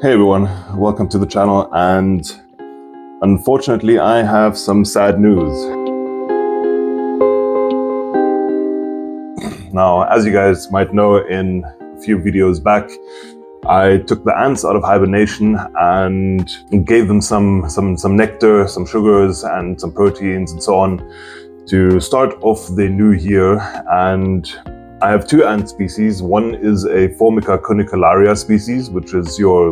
Hey everyone, welcome to the channel, and unfortunately I have some sad news. Now, as you guys might know, in a few videos back, I took the ants out of hibernation and gave them some nectar, some sugars and some proteins and so on to start off the new year. And I have two ant species. One is a Formica cunicularia species, which is your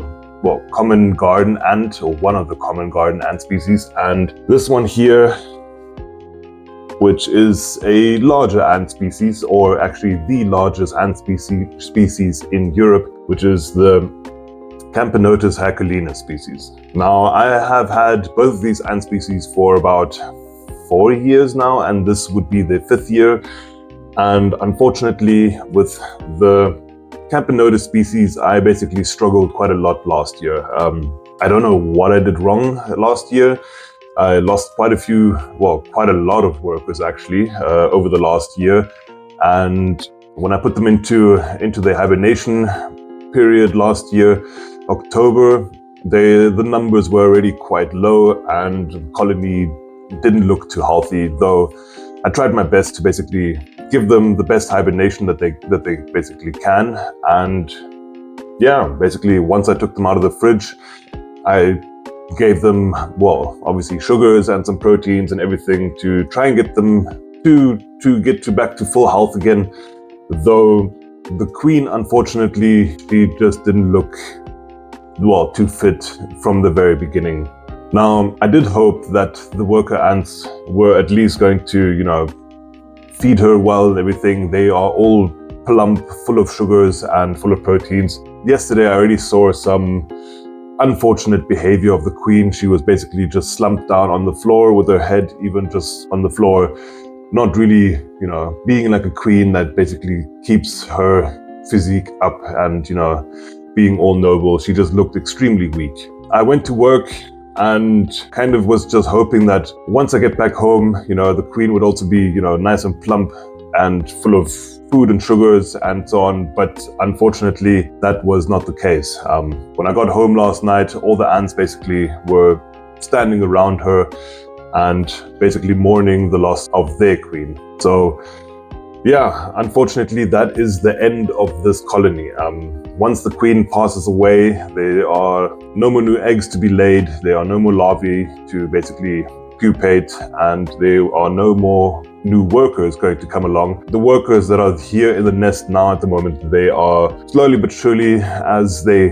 common garden ant, or one of the common garden ant species. And this one here, which is a larger ant species, or actually the largest ant species in Europe, which is the Camponotus herculeus species. Now, I have had both of these ant species for about 4 years now, and this would be the 5th year. And unfortunately, with the Camponotus species, I basically struggled quite a lot last year. I don't know what I did wrong last year. I lost quite a lot of workers actually over the last year. And when I put them into the hibernation period last year, October, the numbers were already quite low and the colony didn't look too healthy, though I tried my best to basically give them the best hibernation that they basically can. And yeah, basically once I took them out of the fridge, I gave them, obviously sugars and some proteins and everything to try and get them to get back to full health again. Though the queen, unfortunately, she just didn't look too fit from the very beginning. Now, I did hope that the worker ants were at least going to, feed her well and everything. They are all plump, full of sugars and full of proteins. Yesterday, I already saw some unfortunate behavior of the queen. She was basically just slumped down on the floor with her head even just on the floor, not really, being like a queen that basically keeps her physique up and, being all noble. She just looked extremely weak. I went to work and kind of was just hoping that once I get back home, the queen would also be, nice and plump and full of food and sugars and so on. But unfortunately, that was not the case. When I got home last night, all the ants basically were standing around her and basically mourning the loss of their queen. So yeah, unfortunately, that is the end of this colony. Once the queen passes away, there are no more new eggs to be laid, there are no more larvae to basically pupate, and there are no more new workers going to come along. The workers that are here in the nest now at the moment, they are slowly but surely, as they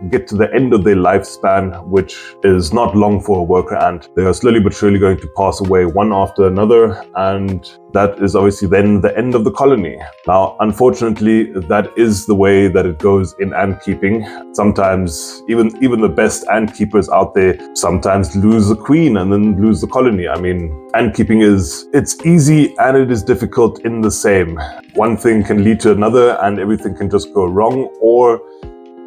get to the end of their lifespan, which is not long for a worker ant, they are slowly but surely going to pass away one after another, and that is obviously then the end of the colony. Now, unfortunately, that is the way that it goes in ant keeping. Sometimes even the best ant keepers out there sometimes lose the queen and then lose the colony. I mean, ant keeping it's easy and it is difficult in the same. One thing can lead to another and everything can just go wrong, or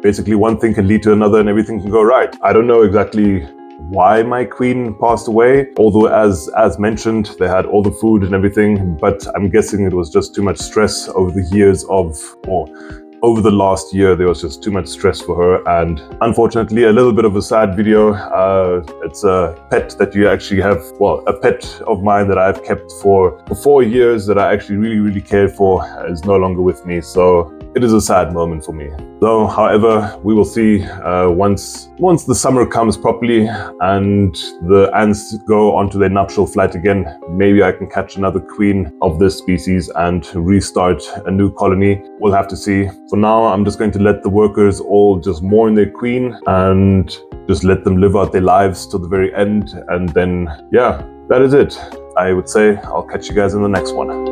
basically one thing can lead to another and everything can go right. I don't know exactly why my queen passed away, although as mentioned, they had all the food and everything, but I'm guessing it was just too much stress over the years over the last year. There was just too much stress for her, and unfortunately a little bit of a sad video. It's a pet that you actually have, a pet of mine that I've kept for 4 years that I actually really cared for is no longer with me, so it is a sad moment for me. Though, however, we will see once the summer comes properly and the ants go onto their nuptial flight again, maybe I can catch another queen of this species and restart a new colony. We'll have to see. For now, I'm just going to let the workers all just mourn their queen and just let them live out their lives till the very end. And then, yeah, that is it. I would say I'll catch you guys in the next one.